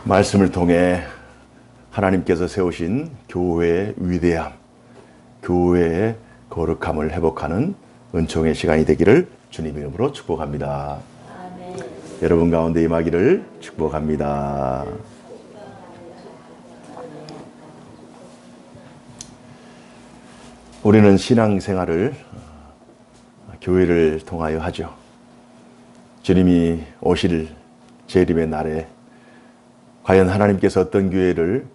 말씀을 통해 하나님께서 세우신 교회의 위대함, 교회의 거룩함을 회복하는 은총의 시간이 되기를 주님 이름으로 축복합니다. 아멘. 여러분 가운데 임하기를 축복합니다. 우리는 신앙생활을 교회를 통하여 하죠. 주님이 오실 재림의 날에 과연 하나님께서 어떤 교회를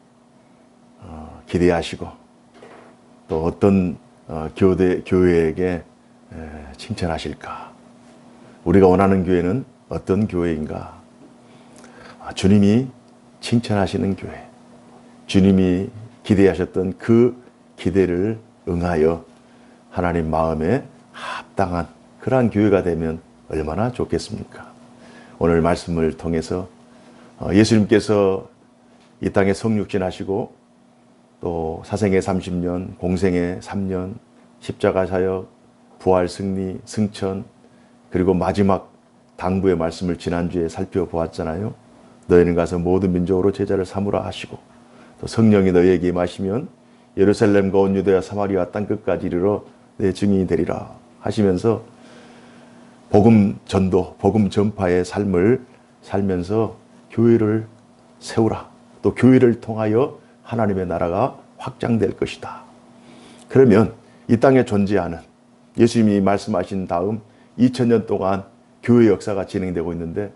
기대하시고 또 어떤 교회에게 칭찬하실까? 우리가 원하는 교회는 어떤 교회인가? 주님이 칭찬하시는 교회, 주님이 기대하셨던 그 기대를 응하여 하나님 마음에 합당한 그러한 교회가 되면 얼마나 좋겠습니까? 오늘 말씀을 통해서 예수님께서 이 땅에 성육신하시고 또 사생애 30년, 공생애 3년, 십자가 사역, 부활 승리, 승천, 그리고 마지막 당부의 말씀을 지난주에 살펴보았잖아요. 너희는 가서 모든 민족으로 제자를 삼으라 하시고 또 성령이 너희에게 임하시면 예루살렘과 온 유대와 사마리아 땅 끝까지 이르러 내 증인이 되리라 하시면서 복음 전도, 복음 전파의 삶을 살면서 교회를 세우라. 또 교회를 통하여 하나님의 나라가 확장될 것이다. 그러면 이 땅에 존재하는 예수님이 말씀하신 다음 2000년 동안 교회 역사가 진행되고 있는데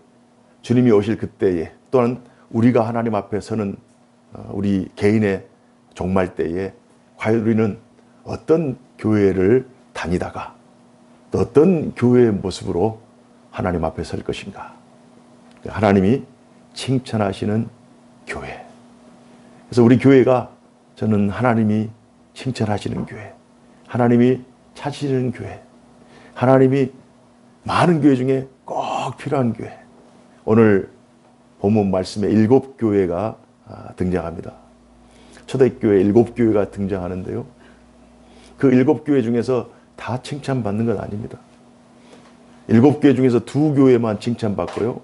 주님이 오실 그때에 또한 우리가 하나님 앞에 서는 우리 개인의 종말 때에 과연 우리는 어떤 교회를 다니다가 또 어떤 교회의 모습으로 하나님 앞에 설 것인가. 하나님이 칭찬하시는 교회. 그래서 우리 교회가 저는 하나님이 칭찬하시는 교회, 하나님이 찾으시는 교회, 하나님이 많은 교회 중에 꼭 필요한 교회. 오늘 본문 말씀에 7교회가 등장합니다. 초대교회 7교회가 등장하는데요. 그 7교회 중에서 다 칭찬받는 건 아닙니다. 7교회 중에서 2교회만 칭찬받고요.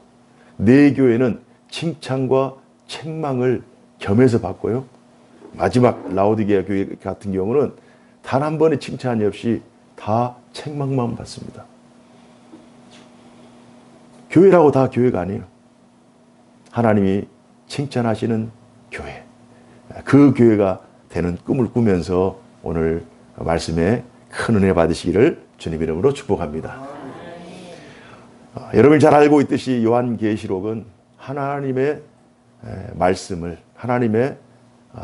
4교회는 칭찬과 책망을 겸해서 받고요. 마지막 라오디게아 교회 같은 경우는 단 한 번의 칭찬이 없이 다 책망만 받습니다. 교회라고 다 교회가 아니에요. 하나님이 칭찬하시는 교회. 그 교회가 되는 꿈을 꾸면서 오늘 말씀에 큰 은혜 받으시기를 주님 이름으로 축복합니다. 여러분이 잘 알고 있듯이 요한계시록은 하나님의 말씀을, 하나님의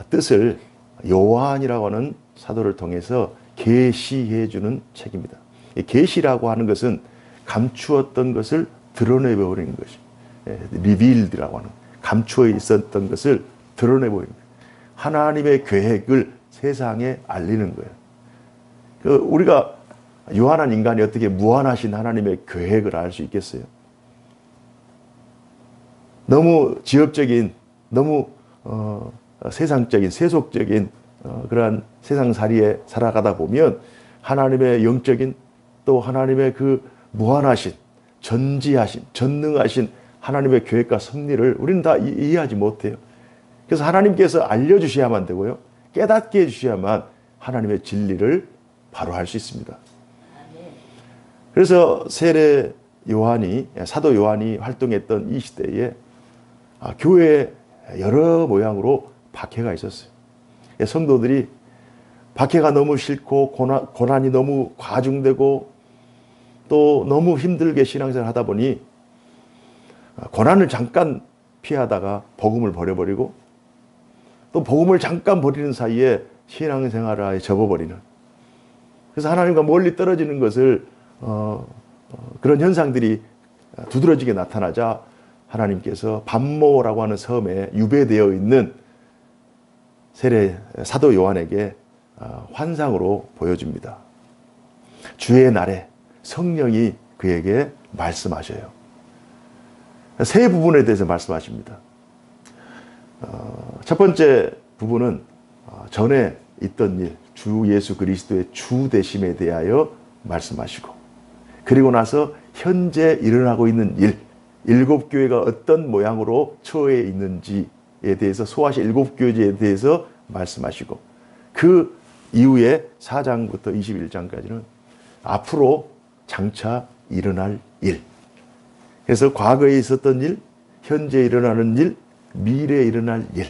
뜻을 요한이라고 하는 사도를 통해서 계시해 주는 책입니다. 계시라고 하는 것은 감추었던 것을 드러내버리는 것이 리빌드라고 하는, 감추어 있었던 것을 드러내버리는 거예요. 하나님의 계획을 세상에 알리는 거예요. 우리가 유한한 인간이 어떻게 무한하신 하나님의 계획을 알 수 있겠어요? 너무 지엽적인, 너무 세상적인, 세속적인 그러한 세상살이에 살아가다 보면 하나님의 영적인 또 하나님의 그 무한하신, 전지하신, 전능하신 하나님의 계획과 섭리를 우리는 다 이해하지 못해요. 그래서 하나님께서 알려주셔야만 되고요. 깨닫게 해주셔야만 하나님의 진리를 바로 할 수 있습니다. 그래서 세례 요한이, 사도 요한이 활동했던 이 시대에 교회에 여러 모양으로 박해가 있었어요. 성도들이 박해가 너무 싫고 고난이 너무 과중되고 또 너무 힘들게 신앙생활을 하다 보니 고난을 잠깐 피하다가 복음을 버려버리고 또 복음을 잠깐 버리는 사이에 신앙생활에 접어버리는, 그래서 하나님과 멀리 떨어지는 것을 그런 현상들이 두드러지게 나타나자 하나님께서 반모라고 하는 섬에 유배되어 있는 사도 요한에게 환상으로 보여줍니다. 주의 날에 성령이 그에게 말씀하셔요. 세 부분에 대해서 말씀하십니다. 첫 번째 부분은 전에 있던 일, 주 예수 그리스도의 주 되심에 대하여 말씀하시고, 그리고 나서 현재 일어나고 있는 일, 일곱 교회가 어떤 모양으로 처해 있는지에 대해서 소아시 일곱 교회에 대해서 말씀하시고 그 이후에 4장부터 21장까지는 앞으로 장차 일어날 일. 그래서 과거에 있었던 일, 현재 일어나는 일, 미래에 일어날 일.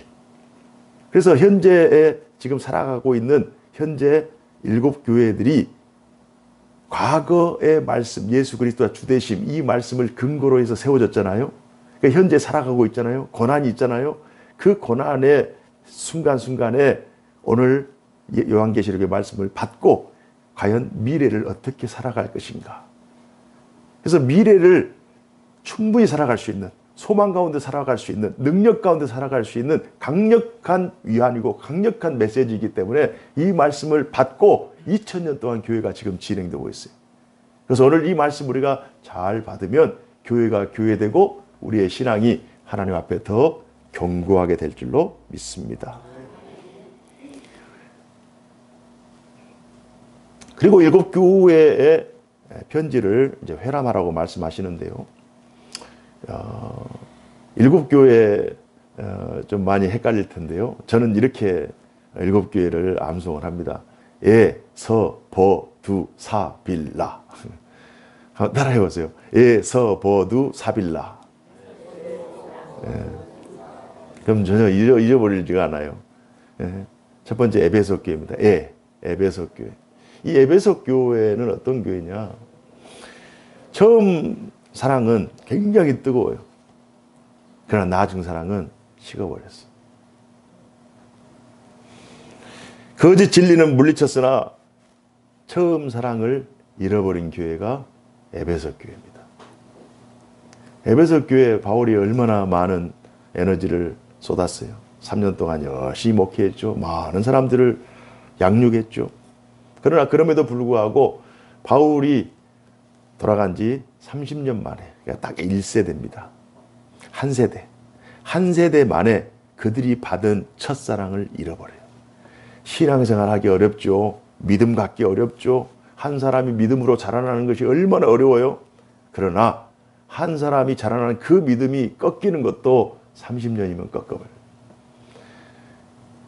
그래서 현재에 지금 살아가고 있는 현재 일곱 교회들이 과거의 말씀, 예수 그리스도가 주되심, 이 말씀을 근거로 해서 세워졌잖아요. 그러니까 현재 살아가고 있잖아요. 고난이 있잖아요. 그 고난의 순간순간에 오늘 요한계시록의 말씀을 받고 과연 미래를 어떻게 살아갈 것인가. 그래서 미래를 충분히 살아갈 수 있는, 소망 가운데 살아갈 수 있는, 능력 가운데 살아갈 수 있는 강력한 위안이고 강력한 메시지이기 때문에 이 말씀을 받고 2000년 동안 교회가 지금 진행되고 있어요. 그래서 오늘 이 말씀 우리가 잘 받으면 교회가 교회되고 우리의 신앙이 하나님 앞에 더 견고하게 될 줄로 믿습니다. 그리고 일곱 교회의 편지를 이제 회람하라고 말씀하시는데요. 일곱 교회 좀 많이 헷갈릴 텐데요. 저는 이렇게 일곱 교회를 암송을 합니다. 에, 서, 버, 두, 사, 빌라. 따라해 보세요. 에, 서, 버, 두, 사, 빌라. 그럼 전혀 잊어버리지가 않아요. 첫 번째 에베소 교회입니다. 에베소 교회. 이 에베소 교회는 어떤 교회냐? 처음 사랑은 굉장히 뜨거워요. 그러나 나중 사랑은 식어버렸어. 거짓 진리는 물리쳤으나 처음 사랑을 잃어버린 교회가 에베소 교회입니다. 에베소 교회에 바울이 얼마나 많은 에너지를 쏟았어요. 3년 동안 열심히 목회했죠. 많은 사람들을 양육했죠. 그러나 그럼에도 불구하고 바울이 돌아간 지 30년 만에, 그러니까 딱 1세대입니다. 한 세대 만에 그들이 받은 첫사랑을 잃어버려요. 신앙생활 하기 어렵죠. 믿음 갖기 어렵죠. 한 사람이 믿음으로 자라나는 것이 얼마나 어려워요. 그러나 한 사람이 자라나는 그 믿음이 꺾이는 것도 30년이면 꺾어버려요.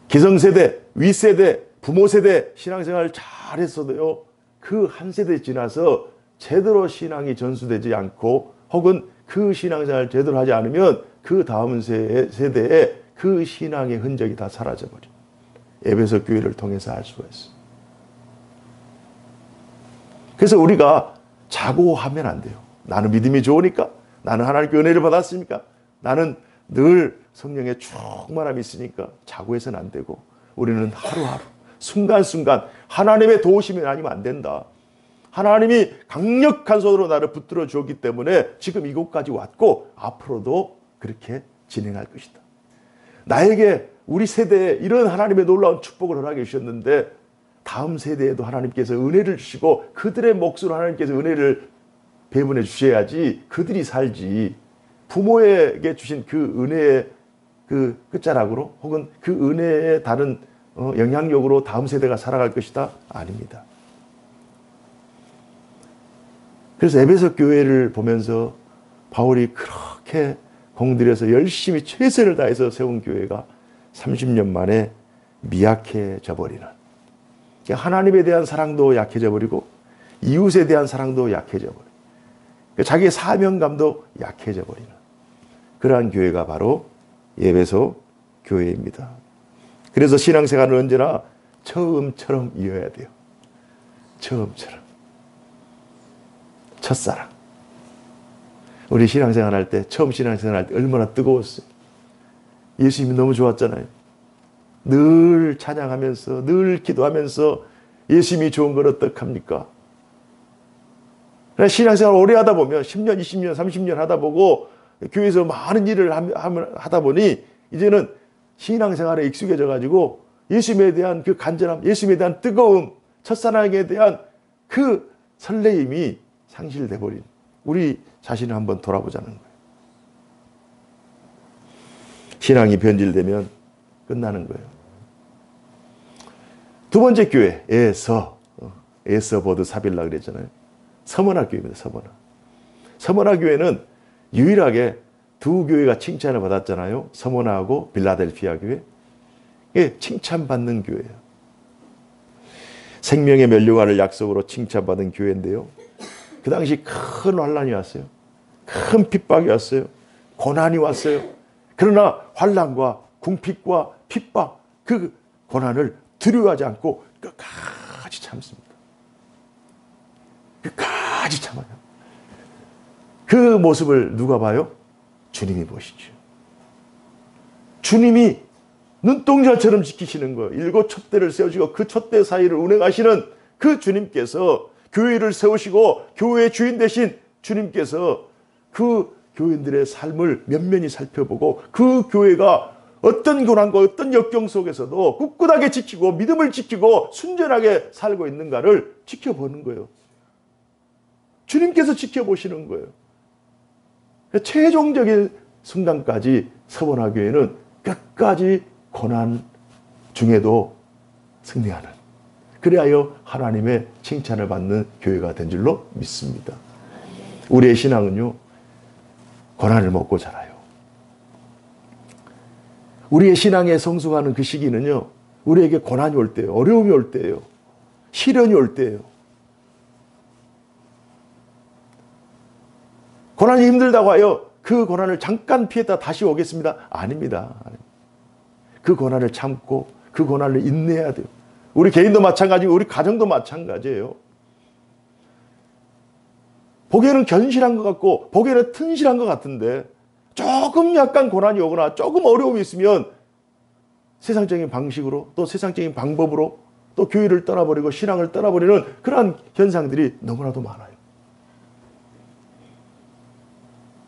기성세대, 윗세대, 부모세대 신앙생활 잘했어도요. 그 한 세대 지나서 제대로 신앙이 전수되지 않고 혹은 그 신앙생활 제대로 하지 않으면 그 다음 세대에 그 신앙의 흔적이 다 사라져버려요. 에베소 교회를 통해서 알 수가 있어요. 그래서 우리가 자고하면 안 돼요. 나는 믿음이 좋으니까, 나는 하나님께 은혜를 받았으니까, 나는 늘 성령의 충만함이 있으니까 자고해서는 안 되고 우리는 하루하루 순간순간 하나님의 도우심이 아니면 안 된다. 하나님이 강력한 손으로 나를 붙들어 주었기 때문에 지금 이곳까지 왔고 앞으로도 그렇게 진행할 것이다. 나에게 우리 세대에 이런 하나님의 놀라운 축복을 허락해 주셨는데 다음 세대에도 하나님께서 은혜를 주시고 그들의 몫으로 하나님께서 은혜를 배분해 주셔야지 그들이 살지. 부모에게 주신 그 은혜의 그 끝자락으로 혹은 그 은혜의 다른 영향력으로 다음 세대가 살아갈 것이다? 아닙니다. 그래서 에베소 교회를 보면서 바울이 그렇게 공들여서 열심히 최선을 다해서 세운 교회가 30년 만에 미약해져 버리는, 하나님에 대한 사랑도 약해져 버리고 이웃에 대한 사랑도 약해져 버리고 자기의 사명감도 약해져 버리는 그러한 교회가 바로 에베소 교회입니다. 그래서 신앙생활은 언제나 처음처럼 이어야 돼요. 처음처럼. 첫사랑. 우리 신앙생활 할 때, 처음 신앙생활 할 때 얼마나 뜨거웠어요. 예수님이 너무 좋았잖아요. 늘 찬양하면서, 늘 기도하면서 예수님이 좋은 걸 어떡합니까? 신앙생활 오래 하다 보면 10년, 20년, 30년 하다 보고 교회에서 많은 일을 하다 보니 이제는 신앙생활에 익숙해져 가지고 예수님에 대한 그 간절함, 예수님에 대한 뜨거움, 첫사랑에 대한 그 설레임이 상실돼 버린 우리 자신을 한번 돌아보자는 거예요. 신앙이 변질되면 끝나는 거예요. 두 번째 교회, 에서 보드 사빌라 그랬잖아요. 서머나 교회입니다. 서머나 교회는 유일하게 두 교회가 칭찬을 받았잖아요. 서머나하고 빌라델피아 교회. 이게 칭찬받는 교회예요. 생명의 면류관을 약속으로 칭찬받은 교회인데요. 그 당시 큰 환란이 왔어요. 큰 핍박이 왔어요. 고난이 왔어요. 그러나 환란과 궁핍과 핍박, 그 고난을 두려워하지 않고 끝까지 참습니다. 끝까지 참아요. 그 모습을 누가 봐요? 주님이 보시죠. 주님이 눈동자처럼 지키시는 거예요. 일곱 촛대를 세우시고 그 촛대 사이를 운행하시는 그 주님께서 교회를 세우시고 교회의 주인 되신 주님께서 그 교인들의 삶을 면면히 살펴보고 그 교회가 어떤 고난과 어떤 역경 속에서도 꿋꿋하게 지키고 믿음을 지키고 순전하게 살고 있는가를 지켜보는 거예요. 주님께서 지켜보시는 거예요. 최종적인 순간까지 서머나 교회는 끝까지 고난 중에도 승리하는, 그리하여 하나님의 칭찬을 받는 교회가 된 줄로 믿습니다. 우리의 신앙은요, 고난을 먹고 자라요. 우리의 신앙의 성숙하는 그 시기는요, 우리에게 고난이 올 때예요. 어려움이 올 때예요. 시련이 올 때예요. 고난이 힘들다고 하여 그 고난을 잠깐 피했다 다시 오겠습니다. 아닙니다. 그 고난을 참고 그 고난을 인내해야 돼요. 우리 개인도 마찬가지고 우리 가정도 마찬가지예요. 보기에는 견실한 것 같고 보기에는 튼실한 것 같은데 조금 약간 고난이 오거나 조금 어려움이 있으면 세상적인 방식으로 또 세상적인 방법으로 또 교회를 떠나버리고 신앙을 떠나버리는 그러한 현상들이 너무나도 많아요.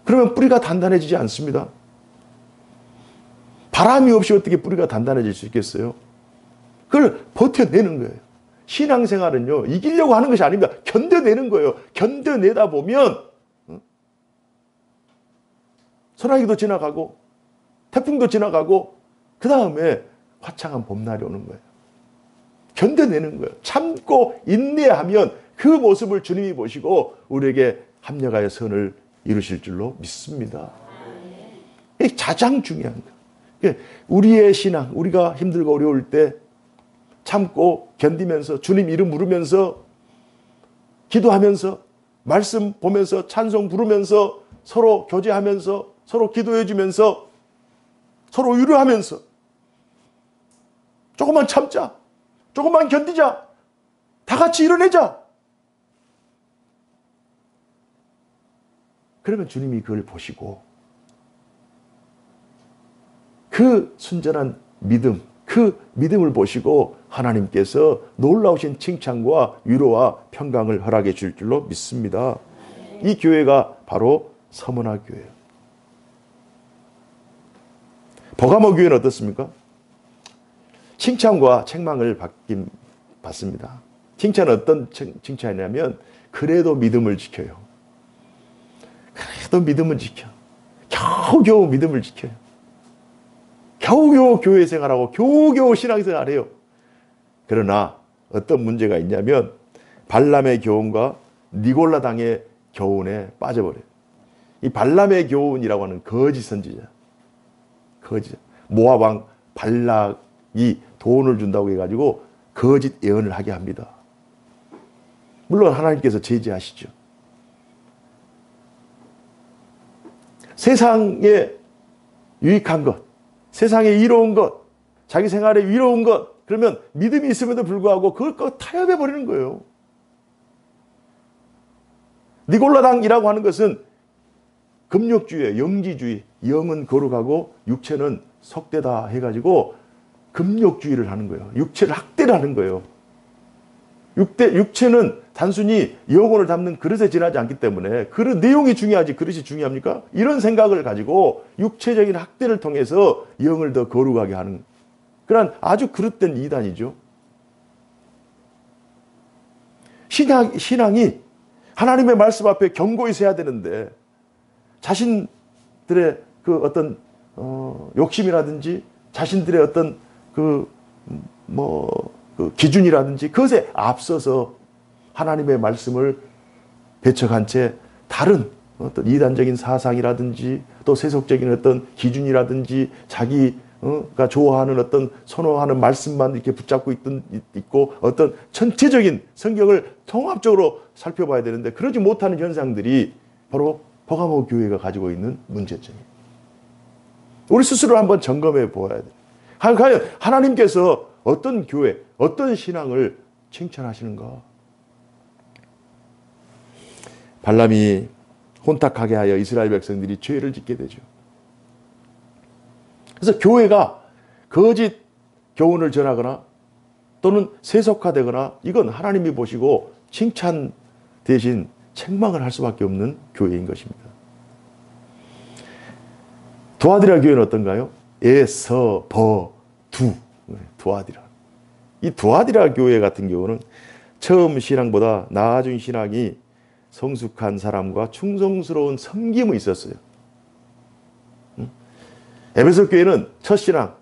그러면 뿌리가 단단해지지 않습니다. 바람이 없이 어떻게 뿌리가 단단해질 수 있겠어요? 그걸 버텨내는 거예요. 신앙생활은요, 이기려고 하는 것이 아닙니다. 견뎌내는 거예요. 견뎌내다 보면 소나기도 지나가고 태풍도 지나가고 그 다음에 화창한 봄날이 오는 거예요. 견뎌내는 거예요. 참고 인내하면 그 모습을 주님이 보시고 우리에게 합력하여 선을 이루실 줄로 믿습니다. 이게 가장 중요한 거예요. 우리의 신앙, 우리가 힘들고 어려울 때 참고 견디면서 주님 이름 부르면서 기도하면서 말씀 보면서 찬송 부르면서 서로 교제하면서 서로 기도해 주면서 서로 위로하면서 조금만 참자, 조금만 견디자, 다 같이 일어내자. 그러면 주님이 그걸 보시고 그 순전한 믿음, 그 믿음을 보시고 하나님께서 놀라우신 칭찬과 위로와 평강을 허락해 줄 줄로 믿습니다. 이 교회가 바로 서머나 교회예요. 버가모 교회는 어떻습니까? 칭찬과 책망을 받습니다. 칭찬은 어떤 칭찬이냐면 그래도 믿음을 지켜요. 그래도 믿음을 지켜. 겨우겨우 믿음을 지켜요. 겨우겨우 교회 생활하고 겨우겨우 신앙생활해요. 그러나 어떤 문제가 있냐면 발람의 교훈과 니골라당의 교훈에 빠져버려요. 이 발람의 교훈이라고 하는 거짓 선지자. 모압 왕 발락이 돈을 준다고 해가지고 거짓 예언을 하게 합니다. 물론 하나님께서 제지하시죠. 세상에 유익한 것, 세상에 이로운 것, 자기 생활에 위로운 것, 그러면 믿음이 있음에도 불구하고 그걸 타협해 버리는 거예요. 니골라당이라고 하는 것은 금욕주의예요. 영지주의. 영은 거룩하고 육체는 속되다 해가지고 금욕주의를 하는 거예요. 육체를 학대를 하는 거예요. 육체는 단순히 영혼을 담는 그릇에 지나지 않기 때문에 그릇 내용이 중요하지 그릇이 중요합니까? 이런 생각을 가지고 육체적인 학대를 통해서 영을 더 거룩하게 하는 그런 아주 그릇된 이단이죠. 신앙이 하나님의 말씀 앞에 견고히 서야 되는데 자신들의 그 어떤 욕심이라든지 자신들의 어떤 그 기준이라든지 그것에 앞서서 하나님의 말씀을 배척한 채 다른 어떤 이단적인 사상이라든지 또 세속적인 어떤 기준이라든지 자기가 좋아하는 어떤 선호하는 말씀만 이렇게 붙잡고 있고 어떤 전체적인 성경을 통합적으로 살펴봐야 되는데 그러지 못하는 현상들이 바로 버가모 교회가 가지고 있는 문제점이에요. 우리 스스로 한번 점검해 보아야 돼요. 과연 하나님께서 어떤 교회, 어떤 신앙을 칭찬하시는가? 발람이 혼탁하게 하여 이스라엘 백성들이 죄를 짓게 되죠. 그래서 교회가 거짓 교훈을 전하거나 또는 세속화되거나 이건 하나님이 보시고 칭찬 대신 책망을 할 수밖에 없는 교회인 것입니다. 두아디라 교회는 어떤가요? 두아디라. 이 두아디라 교회 같은 경우는 처음 신앙보다 나아진 신앙이 성숙한 사람과 충성스러운 섬김이 있었어요. 에베소 교회는 첫 신앙,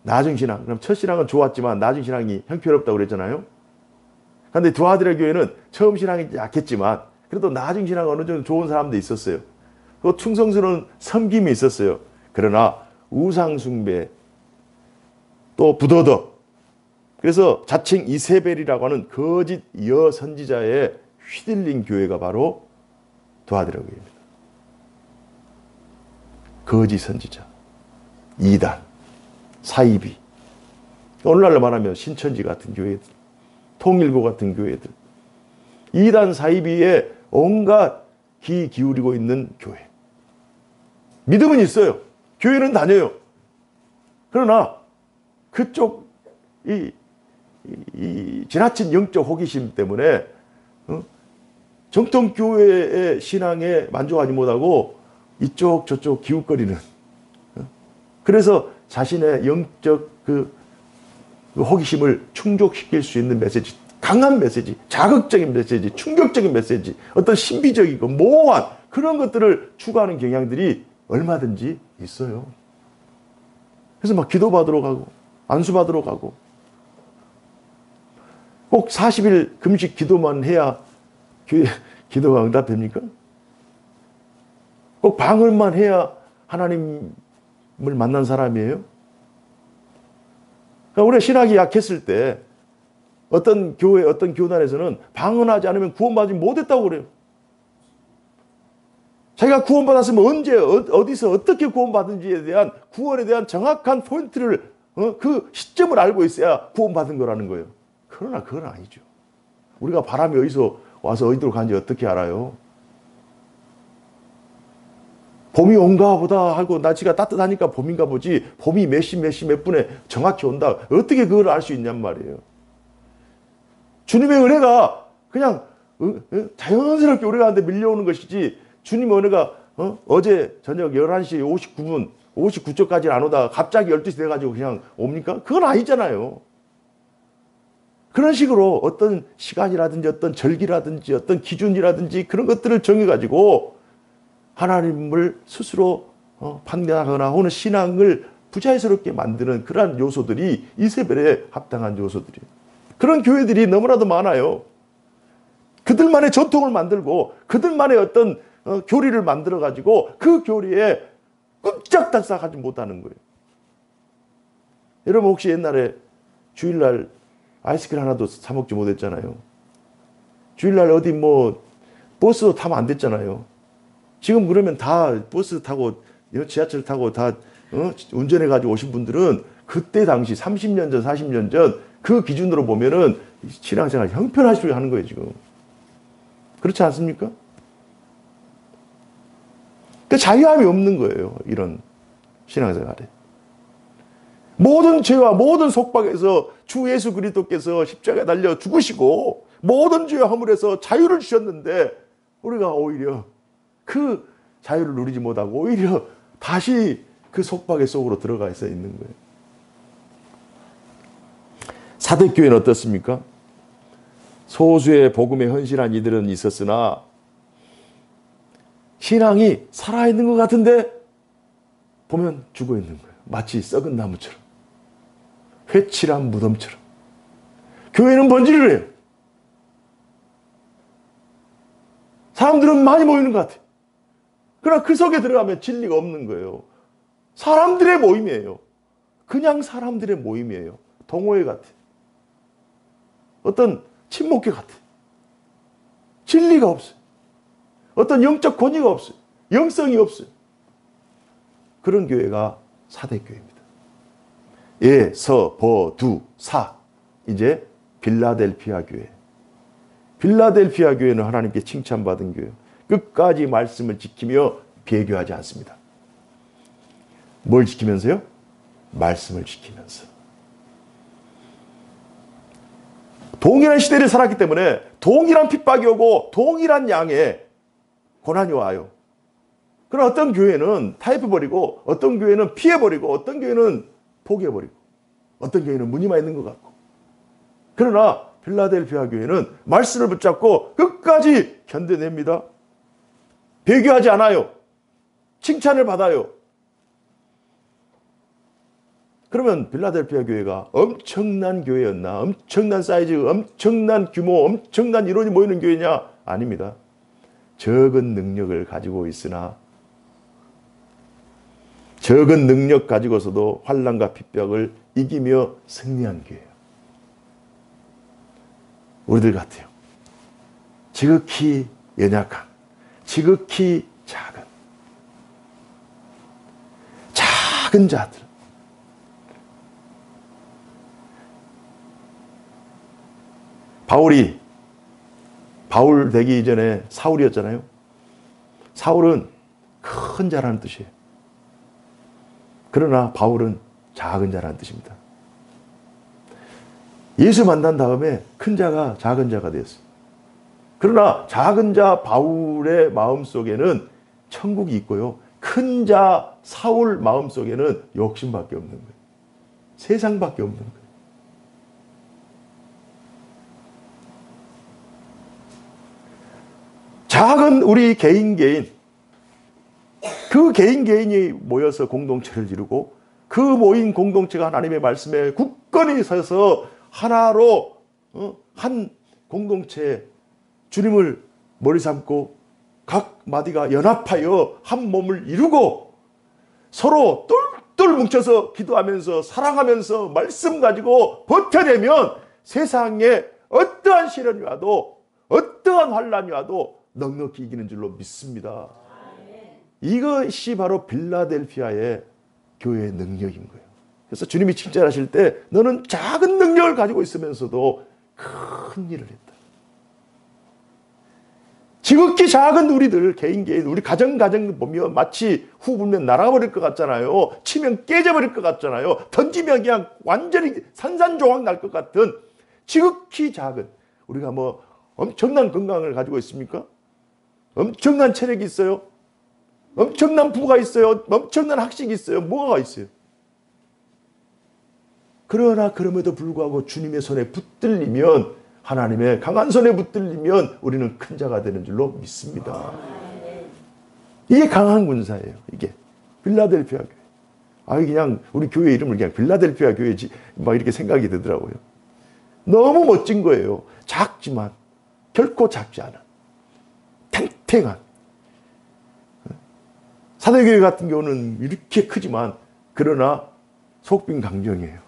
나중 신앙. 그럼 첫 신앙은 좋았지만 나중 신앙이 형편없다고 그랬잖아요. 그런데 두아디라 교회는 처음 신앙이 약했지만 그래도 나중 신앙 어느 정도 좋은 사람도 있었어요. 또 충성스러운 섬김이 있었어요. 그러나 우상 숭배, 또 부도덕. 그래서 자칭 이세벨이라고 하는 거짓 여선지자에 휘둘린 교회가 바로 두아디라 교회입니다. 거짓 선지자, 이단, 사이비. 오늘날로 말하면 신천지 같은 교회들, 통일교 같은 교회들. 이단 사이비에 온갖 귀 기울이고 있는 교회. 믿음은 있어요. 교회는 다녀요. 그러나 그쪽 이 지나친 영적 호기심 때문에 정통 교회의 신앙에 만족하지 못하고 이쪽 저쪽 기웃거리는. 그래서 자신의 영적 그 호기심을 충족시킬 수 있는 메시지, 강한 메시지, 자극적인 메시지, 충격적인 메시지, 어떤 신비적이고 모호한 그런 것들을 추구하는 경향들이 얼마든지 있어요. 그래서 막 기도받으러 가고 안수받으러 가고 꼭 40일 금식 기도만 해야 기도가 응답됩니까? 꼭 방언만 해야 하나님을 만난 사람이에요? 그러니까 우리가 신학이 약했을 때 어떤 교회, 어떤 교단에서는 방언하지 않으면 구원받지 못했다고 그래요. 자기가 구원받았으면 언제, 어디서, 어떻게 구원받은지에 대한 구원에 대한 정확한 포인트를, 그 시점을 알고 있어야 구원받은 거라는 거예요. 그러나 그건 아니죠. 우리가 바람이 어디서 와서 어디로 가는지 어떻게 알아요? 봄이 온가 보다 하고 날씨가 따뜻하니까 봄인가 보지 봄이 몇 시 몇 분에 정확히 온다. 어떻게 그걸 알 수 있냔 말이에요. 주님의 은혜가 그냥 자연스럽게 우리 가운데 밀려오는 것이지 주님의 은혜가 어제 저녁 11시 59분, 59초까지 안 오다가 갑자기 12시 돼가지고 그냥 옵니까? 그건 아니잖아요. 그런 식으로 어떤 시간이라든지 어떤 절기라든지 어떤 기준이라든지 그런 것들을 정해가지고 하나님을 스스로 판단하거나 혹은 신앙을 부자연스럽게 만드는 그러한 요소들이 이세벨에 합당한 요소들이에요. 그런 교회들이 너무나도 많아요. 그들만의 전통을 만들고 그들만의 어떤 교리를 만들어가지고 그 교리에 끔짝달싹하지 못하는 거예요. 여러분 혹시 옛날에 주일날 아이스크림 하나도 사 먹지 못했잖아요. 주일날 어디 뭐 버스도 타면 안 됐잖아요. 지금 그러면 다 버스 타고 지하철 타고 다 운전해가지고 오신 분들은 그때 당시 30년 전, 40년 전 그 기준으로 보면은 신앙생활 형편하시려고 하는 거예요, 지금. 그렇지 않습니까? 그 자유함이 없는 거예요, 이런 신앙생활에. 모든 죄와 모든 속박에서 주 예수 그리스도께서 십자가에 달려 죽으시고 모든 죄와 허물에서 자유를 주셨는데 우리가 오히려 그 자유를 누리지 못하고 오히려 다시 그 속박의 속으로 들어가 있어 있는 거예요. 사대교회는 어떻습니까? 소수의 복음에 헌신한 이들은 있었으나 신앙이 살아있는 것 같은데 보면 죽어 있는 거예요. 마치 썩은 나무처럼. 회칠한 무덤처럼. 교회는 번지를 해요. 사람들은 많이 모이는 것 같아요. 그러나 그 속에 들어가면 진리가 없는 거예요. 사람들의 모임이에요. 그냥 사람들의 모임이에요. 동호회 같아. 어떤 친목회 같아. 진리가 없어요. 어떤 영적 권위가 없어요. 영성이 없어요. 그런 교회가 사대교회입니다. 예, 서, 버, 두, 사. 이제 빌라델피아 교회. 빌라델피아 교회는 하나님께 칭찬받은 교회. 끝까지 말씀을 지키며 배교하지 않습니다. 뭘 지키면서요? 말씀을 지키면서. 동일한 시대를 살았기 때문에 동일한 핍박이 오고 동일한 양의 고난이 와요. 그러나 어떤 교회는 타협해버리고 어떤 교회는 피해버리고 어떤 교회는 포기해버리고 어떤 교회는 무늬만 있는 것 같고. 그러나 필라델피아 교회는 말씀을 붙잡고 끝까지 견뎌냅니다. 배교하지 않아요. 칭찬을 받아요. 그러면 빌라델피아 교회가 엄청난 교회였나? 엄청난 사이즈, 엄청난 규모, 엄청난 인원이 모이는 교회냐? 아닙니다. 적은 능력을 가지고 있으나 적은 능력 가지고서도 환난과 핍박을 이기며 승리한 교회예요. 우리들 같아요. 지극히 연약한, 지극히 작은 자들. 바울 되기 이전에 사울이었잖아요. 사울은 큰 자라는 뜻이에요. 그러나 바울은 작은 자라는 뜻입니다. 예수 만난 다음에 큰 자가 작은 자가 되었어요. 그러나 작은 자 바울의 마음속에는 천국이 있고요. 큰 자 사울 마음속에는 욕심밖에 없는 거예요. 세상밖에 없는 거예요. 작은 우리 개인 그 개인이 모여서 공동체를 이루고 그 모인 공동체가 하나님의 말씀에 굳건히 서서 하나로 한 공동체 주님을 머리 삼고 각 마디가 연합하여 한 몸을 이루고 서로 똘똘 뭉쳐서 기도하면서 사랑하면서 말씀 가지고 버텨내면 세상에 어떠한 시련이 와도 어떠한 환난이 와도 넉넉히 이기는 줄로 믿습니다. 이것이 바로 빌라델피아의 교회의 능력인 거예요. 그래서 주님이 칭찬하실 때 너는 작은 능력을 가지고 있으면서도 큰 일을 했다. 지극히 작은 우리들 개인 우리 가정 보면 마치 후 불면 날아버릴 것 같잖아요. 치면 깨져버릴 것 같잖아요. 던지면 그냥 완전히 산산조각 날 것 같은 지극히 작은 우리가 뭐 엄청난 건강을 가지고 있습니까? 엄청난 체력이 있어요. 엄청난 부가 있어요. 엄청난 학식이 있어요. 뭐가 있어요. 그러나 그럼에도 불구하고 주님의 손에 붙들리면 하나님의 강한 손에 붙들리면 우리는 큰 자가 되는 줄로 믿습니다. 이게 강한 군사예요. 이게 빌라델피아 교회. 그냥 우리 교회 이름을 그냥 빌라델피아 교회지 막 이렇게 생각이 되더라고요. 너무 멋진 거예요. 작지만 결코 작지 않은 탱탱한 사대교회 같은 경우는 이렇게 크지만 그러나 속빈 강정이에요.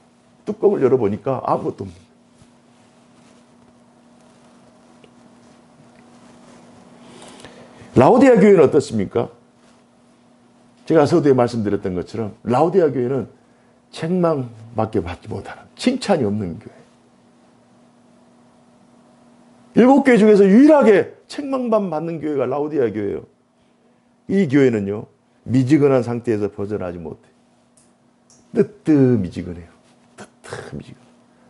뚜껑을 열어보니까 아무것도 없는 거예요. 라오디아 교회는 어떻습니까? 제가 서두에 말씀드렸던 것처럼 라오디아 교회는 책망밖에 받지 못하는 칭찬이 없는 교회. 7교회 중에서 유일하게 책망만 받는 교회가 라오디아 교회예요. 이 교회는요. 미지근한 상태에서 벗어나지 못해. 뜨뜻미지근해요. 뜨뜻미지근.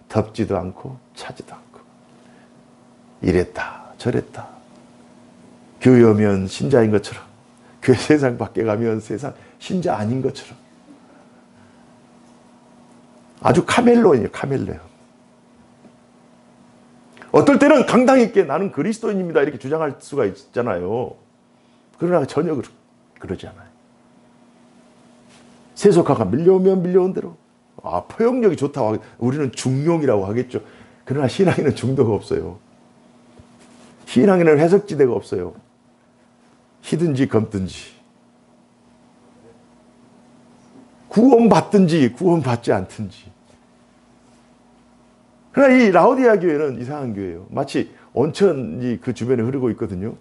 덥지도 않고 차지도 않고. 이랬다 저랬다. 교회 오면 신자인 것처럼 교회 세상 밖에 가면 세상 신자 아닌 것처럼 아주 카멜론이에요. 카멜론. 어떨 때는 강당 있게 나는 그리스도인입니다 이렇게 주장할 수가 있잖아요. 그러나 전혀 그러지 않아요. 세속화가 밀려오면 밀려온 대로 포용력이 좋다고 우리는 중용이라고 하겠죠. 그러나 신앙에는 중도가 없어요. 신앙에는 해석지대가 없어요. 희든지 검든지 구원받든지 구원받지 않든지. 그러나 이 라오디게아 교회는 이상한 교회예요. 마치 온천이 그 주변에 흐르고 있거든요.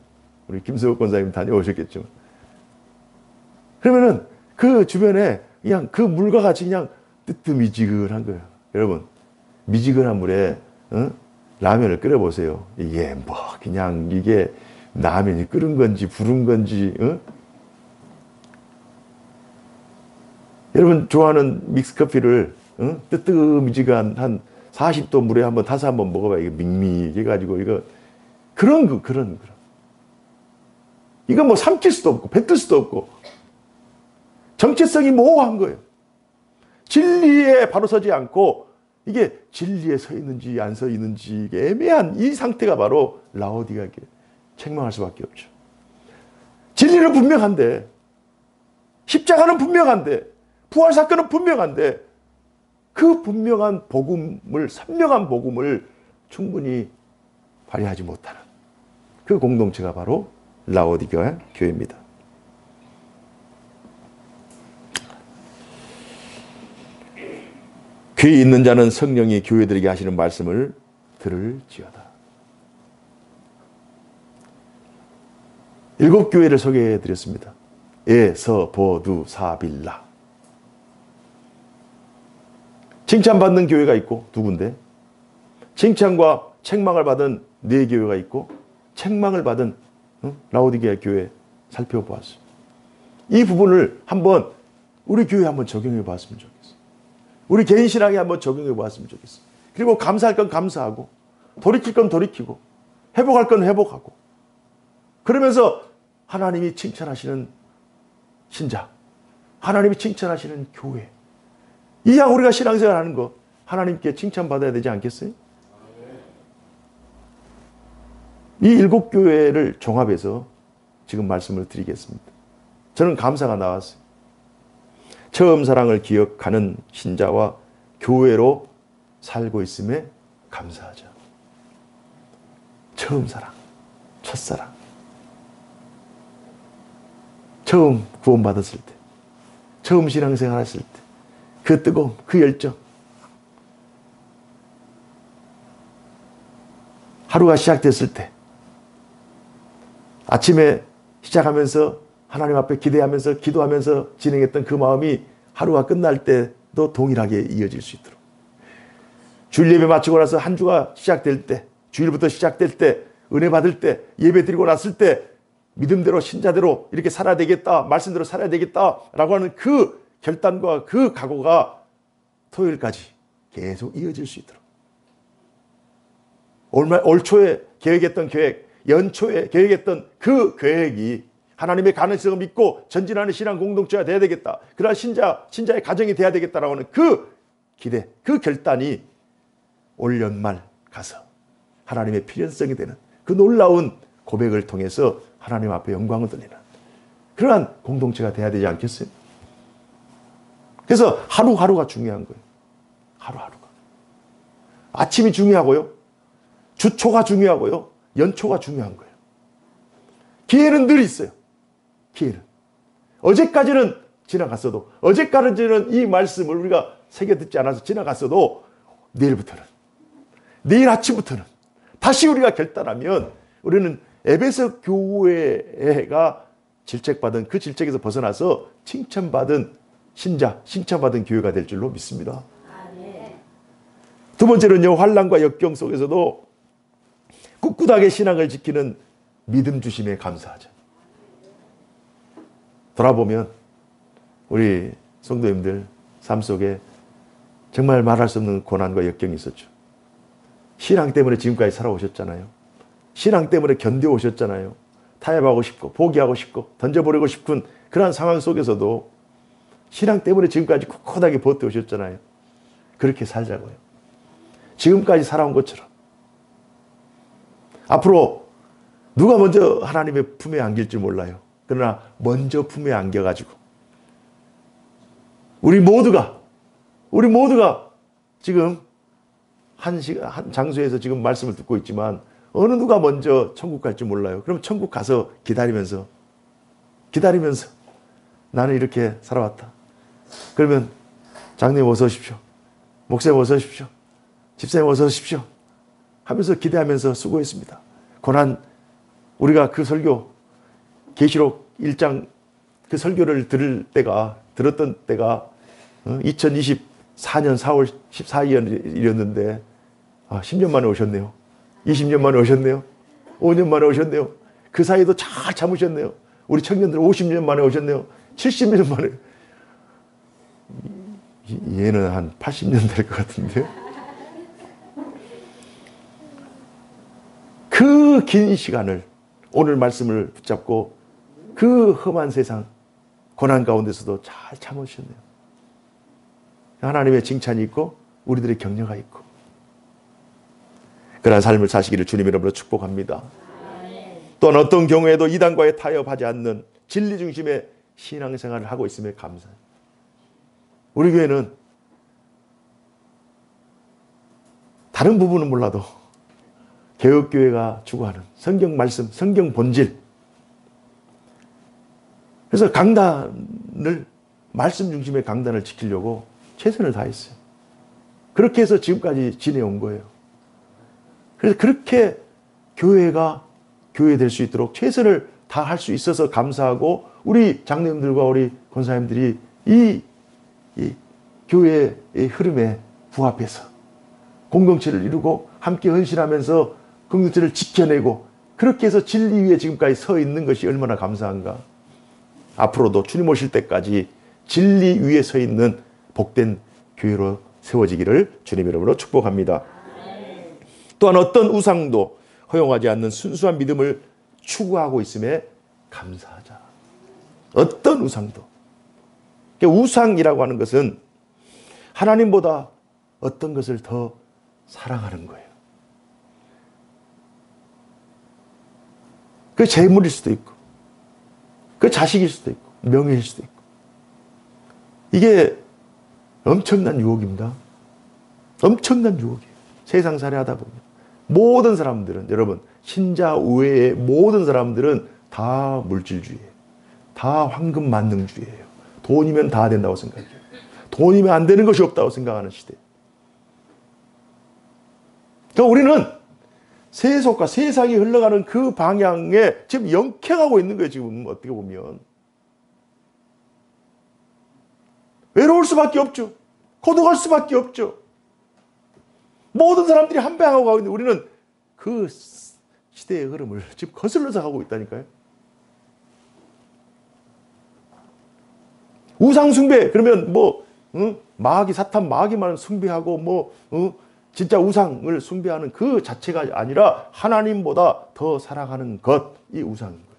우리 김석욱 권사님 다녀오셨겠죠. 그러면은 그 주변에 그냥 그 물과 같이 그냥 뜨뜻미지근한 거예요. 여러분, 미지근한 물에 라면을 끓여보세요. 이게 뭐 그냥 이게 라면이 끓은 건지 부른 건지. 여러분 좋아하는 믹스커피를 뜨뜻미지근한 한 40도 물에 한번 타서 한번 먹어봐요. 이게 밍밍해가지고 이거 그런 이거 뭐 삼킬 수도 없고 뱉을 수도 없고 정체성이 모호한 거예요. 진리에 바로 서지 않고 이게 진리에 서 있는지 안 서 있는지 이게 애매한 이 상태가 바로 라오디게아 교회. 책망할 수밖에 없죠. 진리는 분명한데, 십자가는 분명한데, 부활 사건은 분명한데, 그 분명한 복음을, 선명한 복음을 충분히 발휘하지 못하는 그 공동체가 바로 라오디게아 교회입니다. 귀 있는 자는 성령이 교회들에게 하시는 말씀을 들을지어다. 7 교회를 소개해 드렸습니다. 서, 보, 두, 사, 빌라. 칭찬받는 교회가 있고 두 군데, 칭찬과 책망을 받은 4교회가 있고 책망을 받은 라오디게아 교회 살펴보았어요. 이 부분을 한번 우리 교회에 한번 적용해 봤으면 좋겠어요. 우리 개인 신앙에 한번 적용해 보았으면 좋겠어요. 그리고 감사할 건 감사하고 돌이킬 건 돌이키고 회복할 건 회복하고 그러면서 하나님이 칭찬하시는 신자, 하나님이 칭찬하시는 교회, 이왕 우리가 신앙생활 하는 거 하나님께 칭찬받아야 되지 않겠어요? 이 7 교회를 종합해서 지금 말씀을 드리겠습니다. 저는 감사가 나왔어요. 처음 사랑을 기억하는 신자와 교회로 살고 있음에 감사하자. 처음 사랑, 첫사랑. 처음 구원받았을 때, 처음 신앙생활 했을 때, 그 뜨거움, 그 열정. 하루가 시작됐을 때, 아침에 시작하면서 하나님 앞에 기대하면서 기도하면서 진행했던 그 마음이 하루가 끝날 때도 동일하게 이어질 수 있도록. 주일 예배 마치고 나서 한 주가 시작될 때, 주일부터 시작될 때, 은혜 받을 때, 예배 드리고 났을 때 믿음대로 신자대로 이렇게 살아야 되겠다, 말씀대로 살아야 되겠다라고 하는 그 결단과 그 각오가 토요일까지 계속 이어질 수 있도록. 올 초에 계획했던 계획, 연초에 계획했던 그 계획이 하나님의 가능성을 믿고 전진하는 신앙 공동체가 돼야 되겠다. 그러한 신자의 가정이 돼야 되겠다라고 하는 그 기대, 그 결단이 올 연말 가서 하나님의 필연성이 되는 그 놀라운 고백을 통해서 하나님 앞에 영광을 돌리는 그러한 공동체가 돼야 되지 않겠어요? 그래서 하루하루가 중요한 거예요. 하루하루가. 아침이 중요하고요. 주초가 중요하고요. 연초가 중요한 거예요. 기회는 늘 있어요. 기회는. 어제까지는 지나갔어도, 어제까지는 이 말씀을 우리가 새겨 듣지 않아서 지나갔어도 내일부터는, 내일 아침부터는 다시 우리가 결단하면 우리는 에베소 교회가 질책받은 그 질책에서 벗어나서 칭찬받은 신자, 칭찬받은 교회가 될 줄로 믿습니다. 두 번째는요, 환난과 역경 속에서도 꿋꿋하게 신앙을 지키는 믿음 주심에 감사하자. 돌아보면 우리 성도님들 삶 속에 정말 말할 수 없는 고난과 역경이 있었죠. 신앙 때문에 지금까지 살아오셨잖아요. 신앙 때문에 견뎌오셨잖아요. 타협하고 싶고 포기하고 싶고 던져버리고 싶은 그러한 상황 속에서도 신앙 때문에 지금까지 꿋꿋하게 버텨오셨잖아요. 그렇게 살자고요. 지금까지 살아온 것처럼. 앞으로 누가 먼저 하나님의 품에 안길지 몰라요. 그러나 먼저 품에 안겨가지고 우리 모두가 지금 한 장소에서 지금 말씀을 듣고 있지만 어느 누가 먼저 천국 갈지 몰라요. 그럼 천국 가서 기다리면서 나는 이렇게 살아왔다. 그러면 장로님 어서 오십시오. 목사님 어서 오십시오. 집사님 어서 오십시오. 하면서 기대하면서 수고했습니다. 고난, 우리가 그 설교, 계시록 1장 그 설교를 들었던 때가 2024년 4월 14일이었는데 10년 만에 오셨네요. 20년 만에 오셨네요. 5년 만에 오셨네요. 그 사이도 잘 참으셨네요. 우리 청년들 50년 만에 오셨네요. 70년 만에. 얘는 한 80년 될 것 같은데요. 그 긴 시간을 오늘 말씀을 붙잡고 그 험한 세상 고난 가운데서도 잘 참으셨네요. 하나님의 칭찬이 있고 우리들의 격려가 있고 그러한 삶을 사시기를 주님 이름으로 축복합니다. 또한 어떤 경우에도 이단과의 타협하지 않는 진리 중심의 신앙생활을 하고 있음에 감사합니다. 우리 교회는 다른 부분은 몰라도 개혁교회가 추구하는 성경 말씀, 성경 본질. 그래서 강단을, 말씀 중심의 강단을 지키려고 최선을 다했어요. 그렇게 해서 지금까지 지내온 거예요. 그래서 그렇게 교회가 교회 될 수 있도록 최선을 다할 수 있어서 감사하고 우리 장로님들과 우리 권사님들이 이 교회의 흐름에 부합해서 공동체를 이루고 함께 헌신하면서 공동체를 지켜내고 그렇게 해서 진리 위에 지금까지 서 있는 것이 얼마나 감사한가. 앞으로도 주님 오실 때까지 진리 위에 서 있는 복된 교회로 세워지기를 주님 이름으로 축복합니다. 또한 어떤 우상도 허용하지 않는 순수한 믿음을 추구하고 있음에 감사하자. 어떤 우상도. 우상이라고 하는 것은 하나님보다 어떤 것을 더 사랑하는 거예요. 그 재물일 수도 있고, 그 자식일 수도 있고, 명예일 수도 있고. 이게 엄청난 유혹입니다. 엄청난 유혹이에요. 세상살이 하다 보면. 모든 사람들은, 여러분, 신자 외의 모든 사람들은 다 물질주의예요. 다 황금만능주의예요. 돈이면 다 된다고 생각해요. 돈이면 안 되는 것이 없다고 생각하는 시대. 그러니까 우리는 세속과 세상이 흘러가는 그 방향에 지금 영행하고 있는 거예요. 지금 어떻게 보면. 외로울 수밖에 없죠. 고독할 수밖에 없죠. 모든 사람들이 한 방향으로 가고 있는데 우리는 그 시대의 흐름을 지금 거슬러서 가고 있다니까요. 우상숭배, 그러면 마귀, 사탄 마귀만 숭배하고 진짜 우상을 숭배하는 그 자체가 아니라 하나님보다 더 사랑하는 것이 우상인 거예요.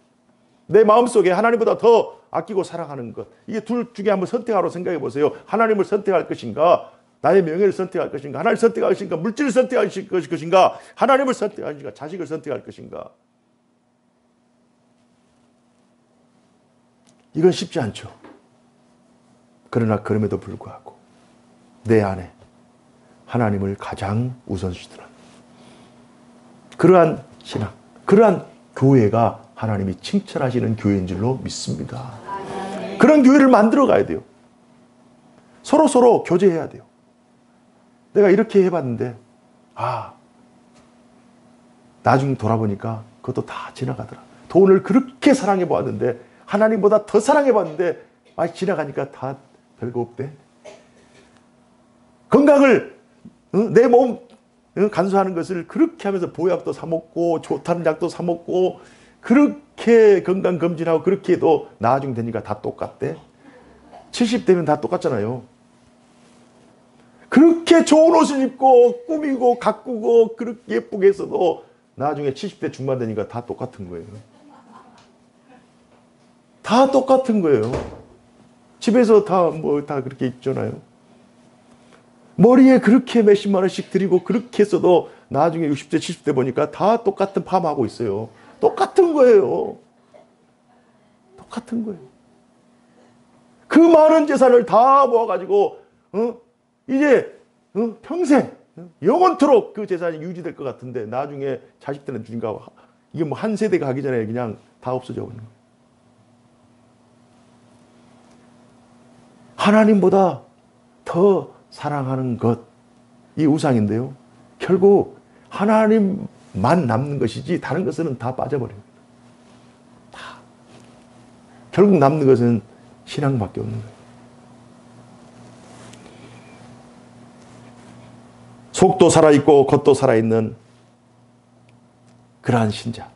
내 마음속에 하나님보다 더 아끼고 사랑하는 것. 이게 둘 중에 한번 선택하라고 생각해 보세요. 하나님을 선택할 것인가? 나의 명예를 선택할 것인가? 하나님을 선택할 것인가? 물질을 선택할 것인가? 하나님을 선택할 것인가? 자식을 선택할 것인가? 이건 쉽지 않죠. 그러나 그럼에도 불구하고 내 안에 하나님을 가장 우선시두는 그러한 신앙, 그러한 교회가 하나님이 칭찬하시는 교회인 줄로 믿습니다. 그런 교회를 만들어 가야 돼요. 서로 교제해야 돼요. 내가 이렇게 해봤는데 나중에 돌아보니까 그것도 다 지나가더라. 돈을 그렇게 사랑해 보았는데 하나님보다 더 사랑해 봤는데 지나가니까 다 별거 없대. 건강을 내 몸 간수하는 것을 그렇게 하면서 보약도 사 먹고 좋다는 약도 사 먹고 그렇게 건강검진하고 그렇게 해도 나중 되니까 다 똑같대. 70대면 다 똑같잖아요. 그렇게 좋은 옷을 입고 꾸미고 가꾸고 그렇게 예쁘게 했어도 나중에 70대 중반 되니까 다 똑같은 거예요. 다 똑같은 거예요. 집에서 다 그렇게 입잖아요. 머리에 그렇게 몇십만 원씩 들이고 그렇게 했어도 나중에 60대 70대 보니까 다 똑같은 파마하고 있어요. 똑같은 거예요. 똑같은 거예요. 그 많은 재산을 다 모아가지고 이제 평생 영원토록 그 재산이 유지될 것 같은데 나중에 자식들은 주인가 이게 한 세대가 가기 전에 그냥 다 없어져 버리는 거예요. 하나님보다 더 사랑하는 것, 이 우상인데요. 결국 하나님만 남는 것이지 다른 것은 다 빠져버려요. 다. 결국 남는 것은 신앙밖에 없는 거예요. 속도 살아있고 겉도 살아있는 그러한 신자.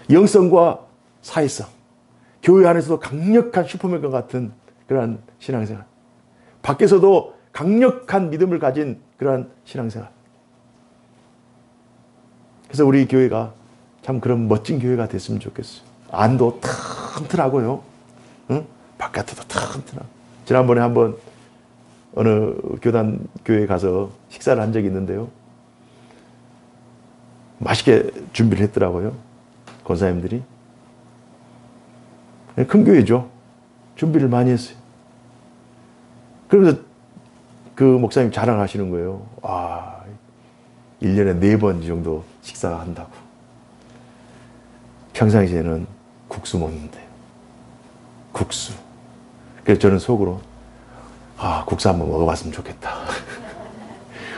영성과 사회성. 교회 안에서도 강력한 슈퍼맨과 같은 그러한 신앙생활. 밖에서도 강력한 믿음을 가진 그러한 신앙생활. 그래서 우리 교회가 참 그런 멋진 교회가 됐으면 좋겠어요. 안도 튼튼하고요. 응? 바깥에도 튼튼하고. 지난번에 한번 어느 교단 교회에 가서 식사를 한 적이 있는데요. 맛있게 준비를 했더라고요. 권사님들이. 큰 교회죠. 준비를 많이 했어요. 그러면서 그 목사님 자랑하시는 거예요. 와, 1년에 4번 정도 식사한다고. 평상시에는 국수 먹는데요. 국수. 그래서 저는 속으로 국수 한번 먹어봤으면 좋겠다.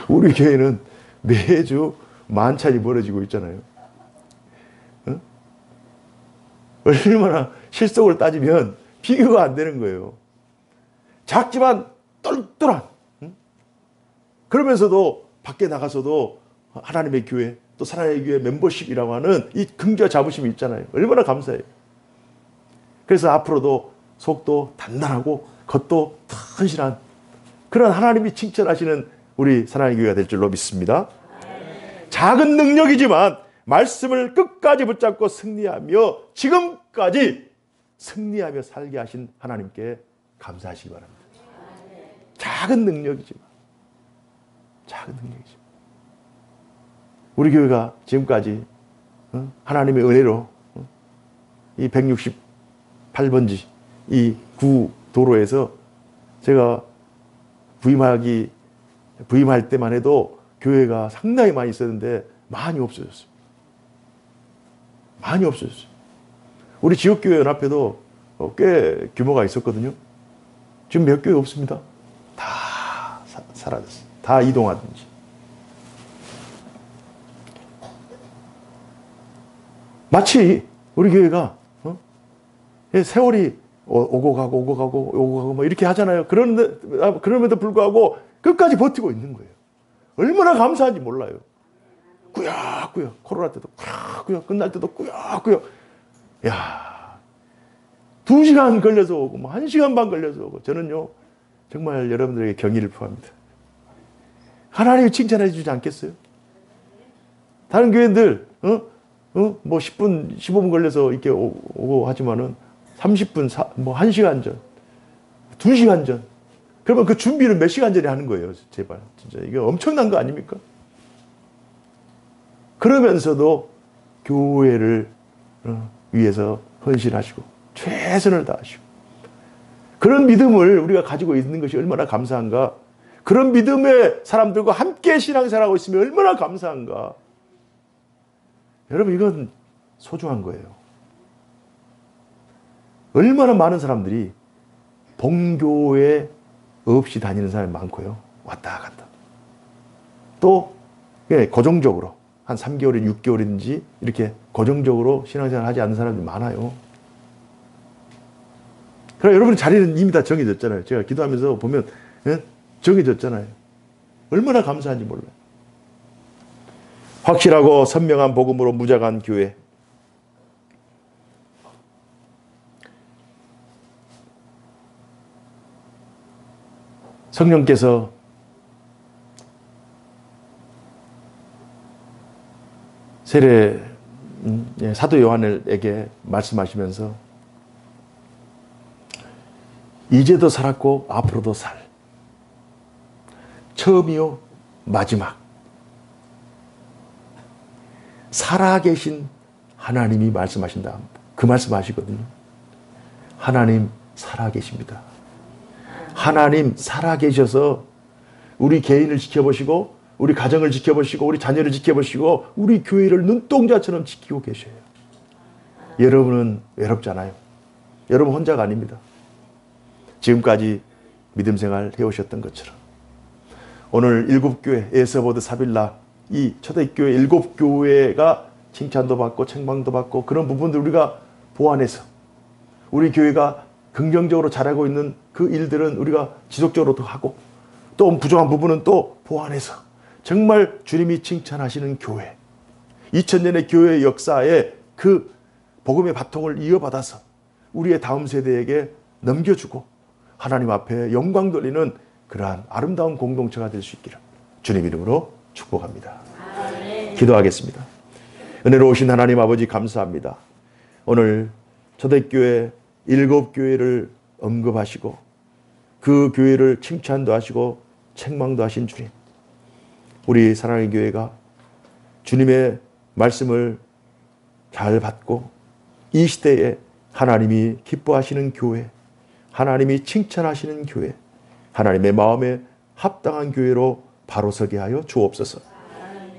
우리 교회는 매주 만찬이 벌어지고 있잖아요. 응? 얼마나 실속을 따지면 비교가 안 되는 거예요. 작지만 똘똘한. 응? 그러면서도 밖에 나가서도 하나님의 교회, 또 사랑의 교회 멤버십이라고 하는 이 긍지와 자부심이 있잖아요. 얼마나 감사해요. 그래서 앞으로도 속도 단단하고 겉도 튼실한 그런 하나님이 칭찬하시는 우리 사랑의 교회가 될 줄로 믿습니다. 작은 능력이지만 말씀을 끝까지 붙잡고 승리하며 지금까지 승리하며 살게 하신 하나님께 감사하시기 바랍니다. 작은 능력이지만 우리 교회가 지금까지 하나님의 은혜로 이 168번지 이 구도로에서 제가 부임할 때만 해도 교회가 상당히 많이 있었는데 많이 없어졌어요. 많이 없어졌어요. 우리 지역교회 연합회도 꽤 규모가 있었거든요. 지금 몇 교회 없습니다. 다 사라졌어요. 다 이동하든지. 마치 우리 교회가 세월이 오고 가고 뭐 이렇게 하잖아요. 그럼에도 불구하고 끝까지 버티고 있는 거예요. 얼마나 감사한지 몰라요. 꾸역꾸역 코로나 때도 꾸역꾸역 끝날 때도 꾸역꾸역. 야, 2시간 걸려서 오고 뭐 1시간 반 걸려서 오고. 저는요 정말 여러분들에게 경의를 표합니다. 하나님이 칭찬해 주지 않겠어요? 다른 교회들 뭐 10분 15분 걸려서 이렇게 오고 하지만은 30분 뭐 1시간 전 2시간 전 그러면 그 준비를 몇 시간 전에 하는 거예요. 제발 진짜 이게 엄청난 거 아닙니까? 그러면서도 교회를 위해서 헌신하시고 최선을 다하시고 그런 믿음을 우리가 가지고 있는 것이 얼마나 감사한가. 그런 믿음의 사람들과 함께 신앙생활하고 있으면 얼마나 감사한가. 여러분 이건 소중한 거예요. 얼마나 많은 사람들이 본교회 없이 다니는 사람이 많고요. 왔다 갔다. 또 고정적으로 한 3개월이든 6개월이든지 이렇게 고정적으로 신앙생활 하지 않는 사람들이 많아요. 그럼 여러분의 자리는 이미 다 정해졌잖아요. 제가 기도하면서 보면 정해졌잖아요. 얼마나 감사한지 몰라요. 확실하고 선명한 복음으로 무장한 교회. 성령께서 세례 사도 요한에게 말씀하시면서 이제도 살았고 앞으로도 살 처음이요 마지막 살아계신 하나님이 말씀하신다. 그 말씀하시거든요. 하나님 살아계십니다. 하나님 살아계셔서 우리 개인을 지켜보시고 우리 가정을 지켜보시고 우리 자녀를 지켜보시고 우리 교회를 눈동자처럼 지키고 계셔요. 여러분은 외롭잖아요. 여러분 혼자가 아닙니다. 지금까지 믿음 생활 해오셨던 것처럼 오늘 7교회 에서보드 사빌라 이 초대교회 7교회가 칭찬도 받고 책망도 받고 그런 부분들 우리가 보완해서 우리 교회가 긍정적으로 잘하고 있는 그 일들은 우리가 지속적으로 더 하고 또 부족한 부분은 또 보완해서 정말 주님이 칭찬하시는 교회 2000년의 교회 역사에 그 복음의 바통을 이어받아서 우리의 다음 세대에게 넘겨주고 하나님 앞에 영광 돌리는 그러한 아름다운 공동체가 될 수 있기를 주님 이름으로 축복합니다. 기도하겠습니다. 은혜로우신 하나님 아버지 감사합니다. 오늘 초대교회 7교회를 언급하시고 그 교회를 칭찬도 하시고 책망도 하신 주님, 우리 사랑의 교회가 주님의 말씀을 잘 받고 이 시대에 하나님이 기뻐하시는 교회, 하나님이 칭찬하시는 교회, 하나님의 마음에 합당한 교회로 바로 서게 하여 주옵소서.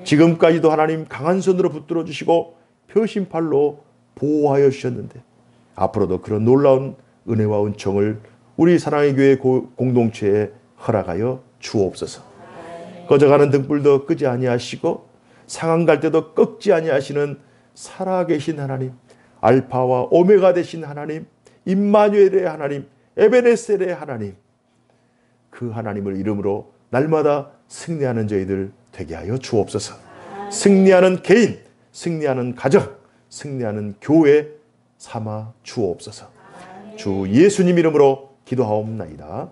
지금까지도 하나님 강한 손으로 붙들어 주시고 표심팔로 보호하여 주셨는데 앞으로도 그런 놀라운 은혜와 은총을 우리 사랑의 교회 공동체에 허락하여 주옵소서. 꺼져가는 등불도 끄지 아니하시고 상한 갈 때도 꺾지 아니하시는 살아계신 하나님, 알파와 오메가 되신 하나님, 임마누엘의 하나님, 에베네셀의 하나님, 그 하나님을 이름으로 날마다 승리하는 저희들 되게 하여 주옵소서. 승리하는 개인, 승리하는 가정, 승리하는 교회 삼아 주옵소서. 주 예수님 이름으로 기도하옵나이다.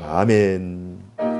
아멘.